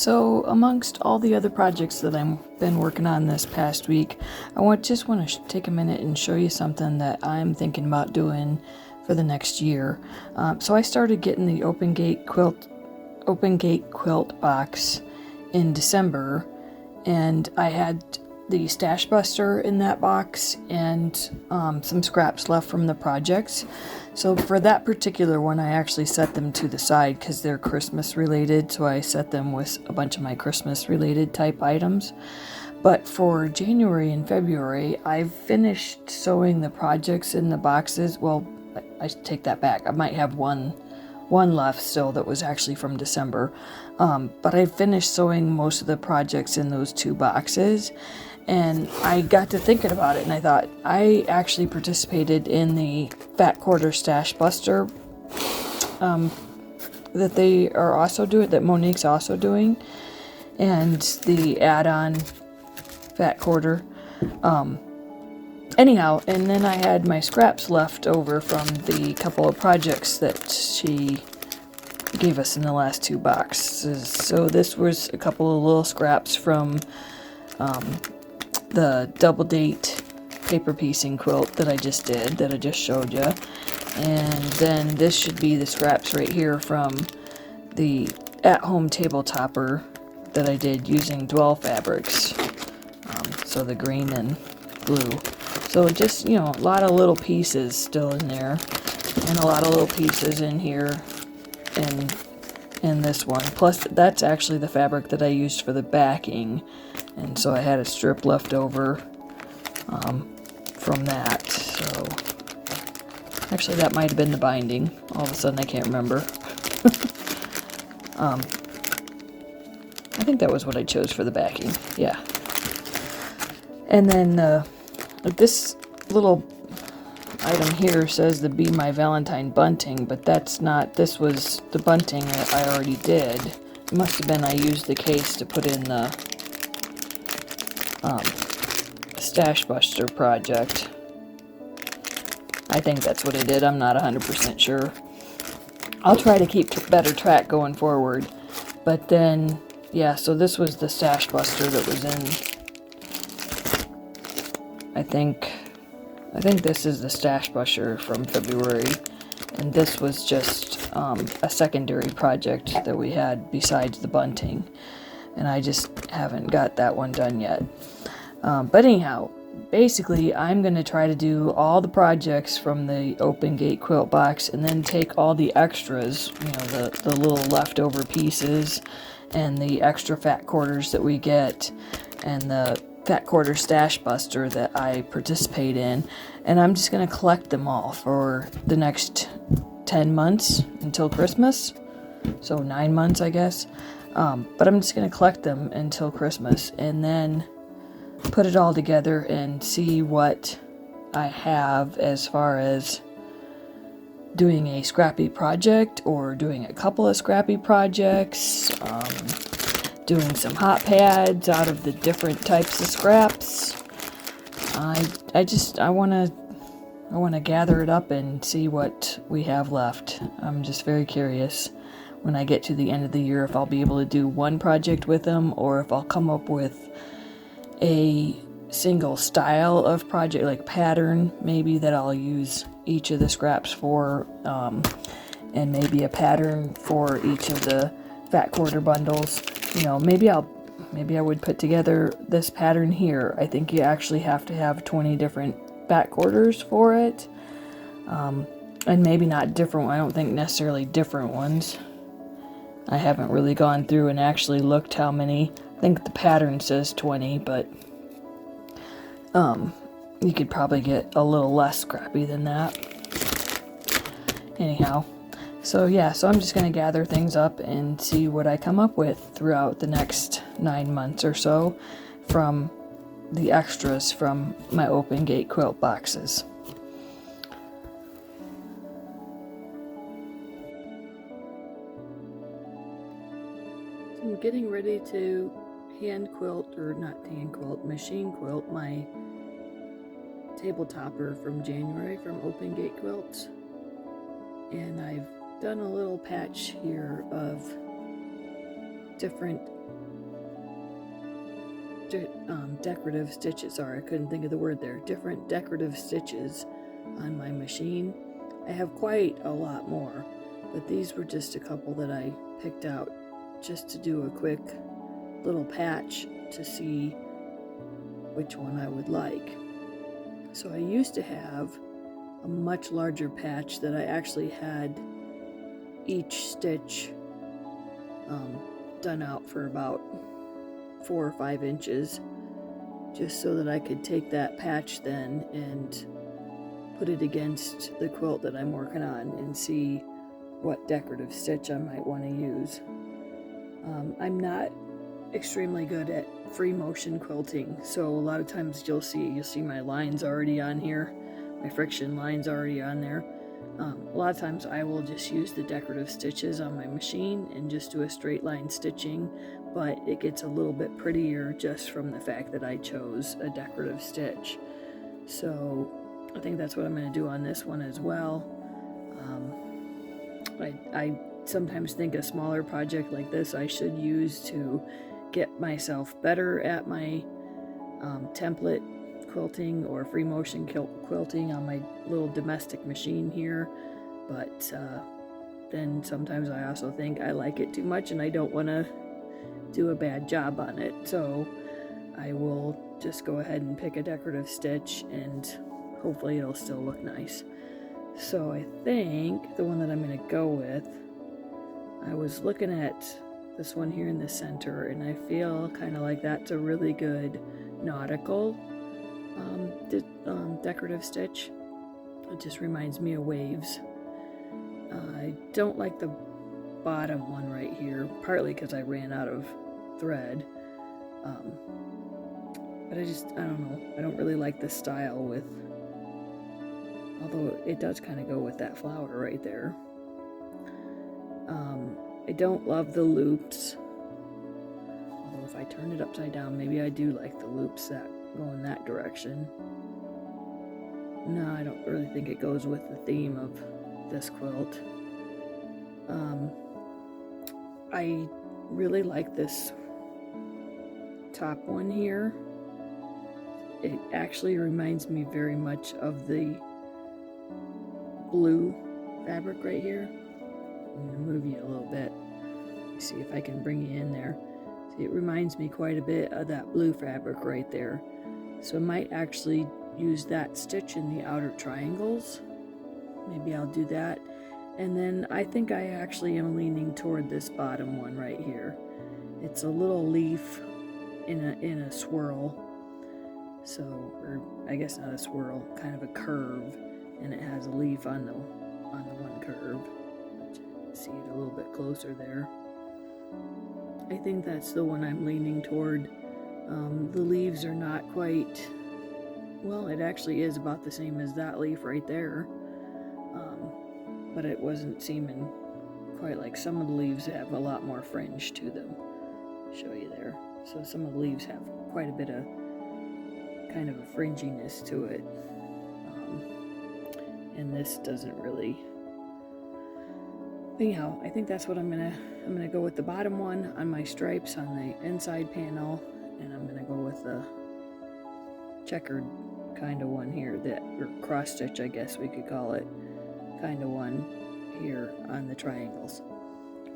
So amongst all the other projects that I've been working on this past week, I just want to take a minute and show you something that I'm thinking about doing for the next year. So I started getting the Open Gate Quilt Box in December, and I had the stash buster in that box and some scraps left from the projects. So for that particular one, I actually set them to the side because they're Christmas related, so I set them with a bunch of my Christmas related type items. But for January and February, I've finished sewing the projects in the boxes. Well, I take that back. I might have one left still that was actually from December. But I finished sewing most of the projects in those two boxes. And I got to thinking about it, and I thought, I actually participated in the Fat Quarter Stash Buster that they are also doing, that Monique's also doing, and the add-on Fat Quarter. Anyhow, and then I had my scraps left over from the couple of projects that she gave us in the last two boxes. So this was a couple of little scraps from the double date paper piecing quilt that I just did, that I just showed you. And then this should be the scraps right here from the at-home table topper that I did using Dwell fabrics. So the green and blue. So just, you know, a lot of little pieces still in there, and a lot of little pieces in here and in this one. Plus that's actually the fabric that I used for the backing. And so I had a strip left over from that. So actually that might have been the binding. All of a sudden I can't remember. I think that was what I chose for the backing. Yeah. And then this little item here says the Be My Valentine bunting, but that's not. This was the bunting that I already did. It must have been I used the case to put in the Stash Buster project. I think that's what I did. I'm not 100% sure. I'll try to keep better track going forward. But then, yeah, so this was the Stash Buster that was in. I think this is the Stash Buster from February, and this was just a secondary project that we had besides the bunting, and I just haven't got that one done yet. But anyhow, basically I'm going to try to do all the projects from the Open Gate Quilt Box, and then take all the extras, you know, the little leftover pieces and the extra fat quarters that we get, and the Fat Quarter Stash Buster that I participate in, and I'm just going to collect them all for the next 10 months until Christmas. So 9 months, I guess. But I'm just going to collect them until Christmas, and then put it all together and see what I have as far as doing a scrappy project, or doing a couple of scrappy projects, doing some hot pads out of the different types of scraps. I want to gather it up and see what we have left. I'm just very curious when I get to the end of the year if I'll be able to do one project with them, or if I'll come up with a single style of project, like pattern maybe, that I'll use each of the scraps for, and maybe a pattern for each of the Fat Quarter bundles. You know, maybe I would put together this pattern here. I think you actually have to have 20 different Fat Quarters for it, and maybe not different. I don't think necessarily different ones. I haven't really gone through and actually looked how many. I think the pattern says 20, but you could probably get a little less scrappy than that. Anyhow, so yeah, so I'm just going to gather things up and see what I come up with throughout the next 9 months or so from the extras from my Open Gate Quilt boxes. So I'm getting ready to machine quilt my table topper from January from Open Gate Quilts. And I've done a little patch here of different decorative stitches. Sorry, I couldn't think of the word there. Different decorative stitches on my machine. I have quite a lot more, but these were just a couple that I picked out just to do a quick little patch to see which one I would like. So I used to have a much larger patch that I actually had each stitch done out for about 4 or 5 inches, just so that I could take that patch then and put it against the quilt that I'm working on and see what decorative stitch I might want to use. I'm not extremely good at free motion quilting, so a lot of times you'll see my lines already on here, my friction lines already on there. A lot of times I will just use the decorative stitches on my machine and just do a straight line stitching, but it gets a little bit prettier just from the fact that I chose a decorative stitch. So I think that's what I'm going to do on this one as well. I sometimes think a smaller project like this I should use to get myself better at my template quilting or free motion quilting on my little domestic machine here, but then sometimes I also think I like it too much and I don't want to do a bad job on it, so I will just go ahead and pick a decorative stitch and hopefully it'll still look nice. So I think the one that I'm going to go with, I was looking at this one here in the center, and I feel kind of like that's a really good nautical decorative stitch. It just reminds me of waves. I don't like the bottom one right here, partly because I ran out of thread, but I don't know, I don't really like the style with, although it does kind of go with that flower right there. I don't love the loops, although if I turn it upside down, maybe I do like the loops that go in that direction. No, I don't really think it goes with the theme of this quilt. I really like this top one here. It actually reminds me very much of the blue fabric right here. I'm going to move you a little bit. See if I can bring you in there. See, it reminds me quite a bit of that blue fabric right there. So I might actually use that stitch in the outer triangles. Maybe I'll do that. And then I think I actually am leaning toward this bottom one right here. It's a little leaf in a swirl. So, or I guess not a swirl, kind of a curve, and it has a leaf on the one curve. See it a little bit closer there. I think that's the one I'm leaning toward. The leaves are not quite, well, it actually is about the same as that leaf right there, but it wasn't seeming quite like some of the leaves have a lot more fringe to them. I'll show you there. So some of the leaves have quite a bit of kind of a fringiness to it, and this doesn't really. Anyhow, I think that's what I'm gonna go with the bottom one on my stripes on the inside panel, and I'm gonna go with the checkered kind of one here, or cross stitch, I guess we could call it, kind of one here on the triangles.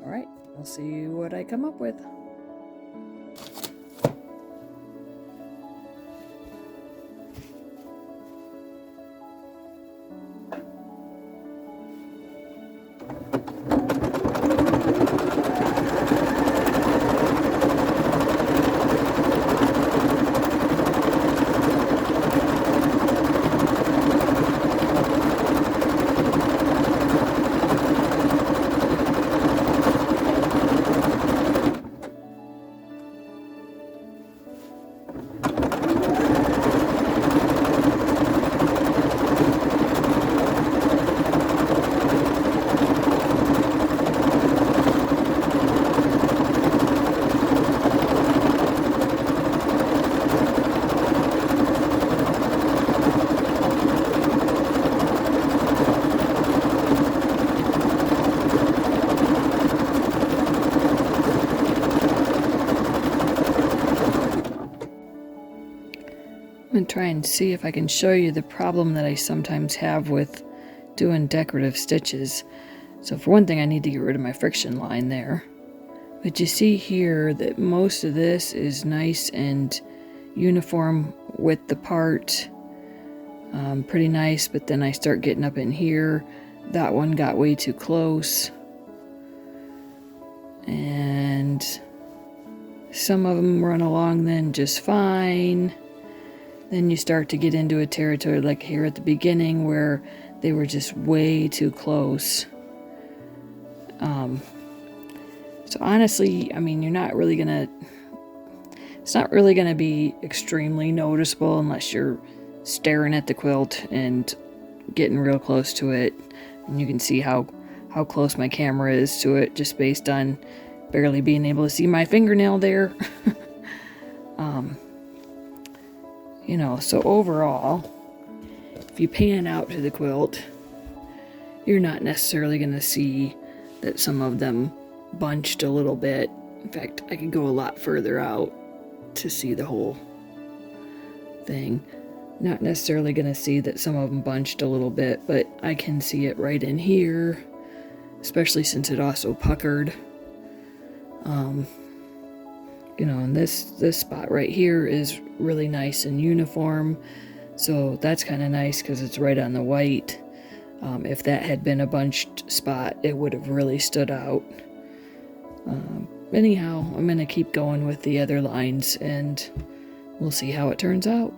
All right, we'll see what I come up with. see if I can show you the problem that I sometimes have with doing decorative stitches. So for one thing, I need to get rid of my friction line there. But you see here that most of this is nice and uniform with the part. Pretty nice, but then I start getting up in here. That one got way too close. And some of them run along then just fine. Then you start to get into a territory like here at the beginning where they were just way too close. So honestly, I mean, it's not really gonna be extremely noticeable unless you're staring at the quilt and getting real close to it. And you can see how close my camera is to it just based on barely being able to see my fingernail there. You know, so overall, if you pan out to the quilt, you're not necessarily going to see that some of them bunched a little bit. In fact, I could go a lot further out to see the whole thing. Not necessarily going to see that some of them bunched a little bit, but I can see it right in here, especially since it also puckered. You know, and this spot right here is really nice and uniform, so that's kind of nice because it's right on the white. If that had been a bunched spot, it would have really stood out. Anyhow, I'm going to keep going with the other lines, and we'll see how it turns out.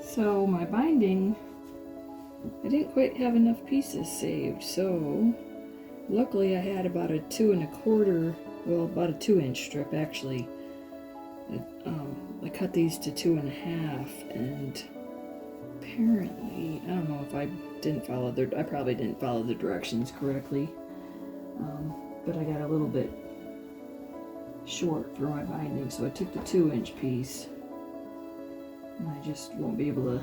So my binding, I didn't quite have enough pieces saved, so luckily I had about a 2 1/4, well, about a 2-inch strip actually. I cut these to 2 1/2, and apparently, I don't know if I probably didn't follow the directions correctly, but I got a little bit short for my binding, so I took the 2-inch piece. And I just won't be able to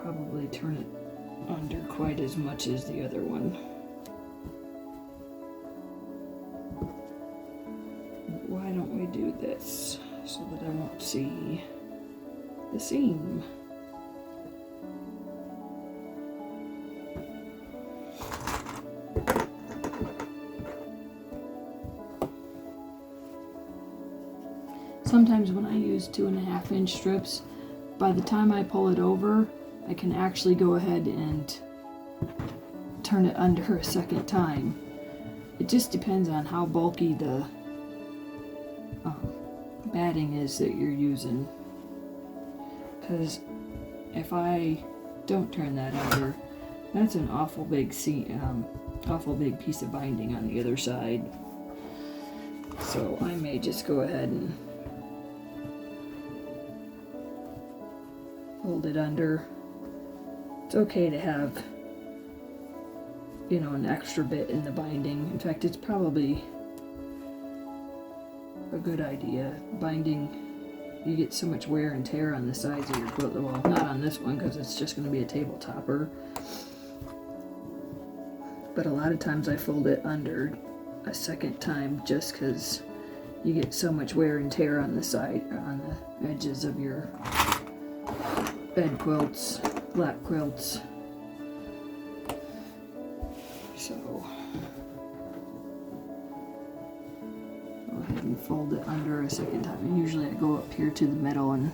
probably turn it under quite as much as the other one. Why don't we do this so that I won't see the seam? Sometimes when I use 2 1/2-inch strips, by the time I pull it over, I can actually go ahead and turn it under a second time. It just depends on how bulky the batting is that you're using. Because if I don't turn that under, that's an awful big piece of binding on the other side. So I may just go ahead and fold it under. It's okay to have, you know, an extra bit in the binding. In fact, it's probably a good idea. Binding, you get so much wear and tear on the sides of your quilt. Well, not on this one because it's just going to be a table topper. But a lot of times I fold it under a second time just because you get so much wear and tear on the side, on the edges of your bed quilts, lap quilts. So go ahead and fold it under a second time. And usually I go up here to the middle and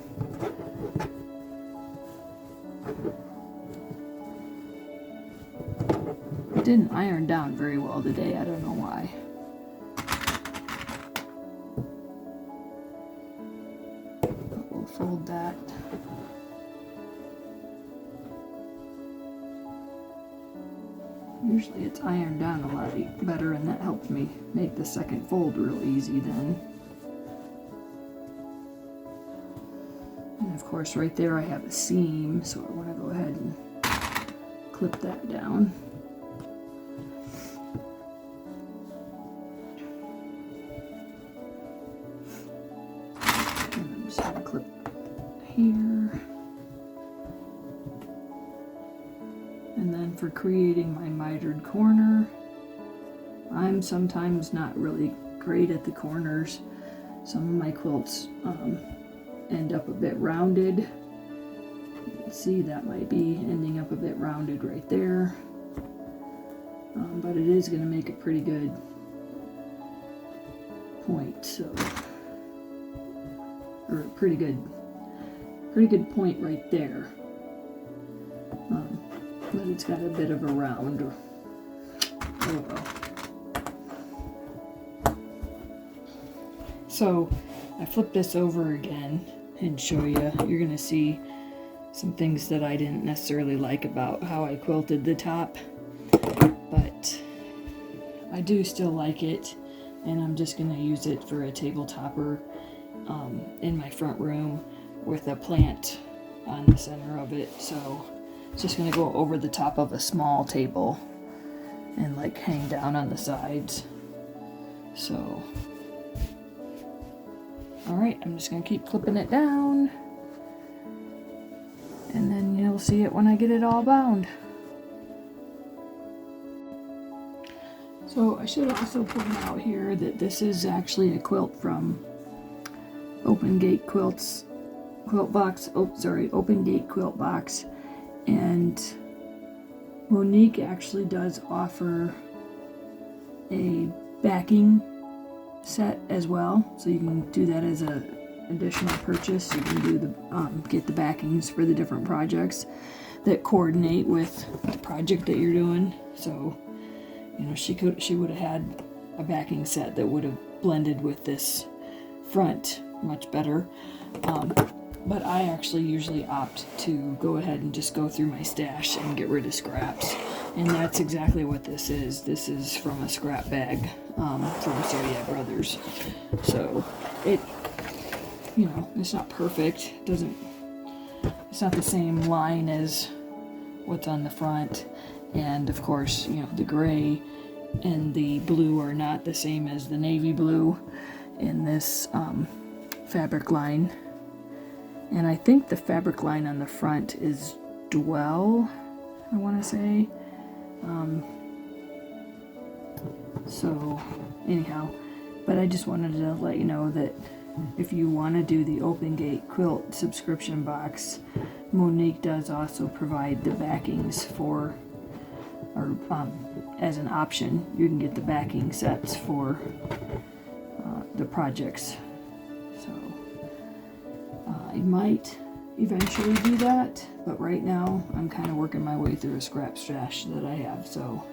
it didn't iron down very well today. I don't know why. But we'll fold that. Usually it's ironed down a lot better, and that helped me make the second fold real easy then. And of course right there I have a seam, so I want to go ahead and clip that down. And I'm just going to clip here. And then for creating my mitered corner, I'm sometimes not really great at the corners. Some of my quilts end up a bit rounded. You can see that might be ending up a bit rounded right there. But it is going to make a pretty good point, so, or a pretty good point right there. But it's got a bit of a round. Oh well. So I flip this over again and show you. You're gonna see some things that I didn't necessarily like about how I quilted the top, but I do still like it, and I'm just gonna use it for a table topper in my front room with a plant on the center of it. So it's just going to go over the top of a small table and like hang down on the sides. So, alright, I'm just going to keep clipping it down, and then you'll see it when I get it all bound. So I should also point out here that this is actually a quilt from Open Gate Quilt Box. Open Gate Quilt Box. And Monique actually does offer a backing set as well, so you can do that as an additional purchase. You can do the get the backings for the different projects that coordinate with the project that you're doing. So, you know, she would have had a backing set that would have blended with this front much better. But I actually usually opt to go ahead and just go through my stash and get rid of scraps. And that's exactly what this is. This is from a scrap bag from Zodiac Brothers. So it, you know, it's not perfect. It's not the same line as what's on the front. And of course, you know, the gray and the blue are not the same as the navy blue in this fabric line. And I think the fabric line on the front is Dwell, I want to say. So anyhow, but I just wanted to let you know that if you want to do the Open Gate Quilt subscription box, Monique does also provide the backings for, or as an option, you can get the backing sets for the projects. So I might eventually do that, but right now I'm kind of working my way through a scrap stash that I have. So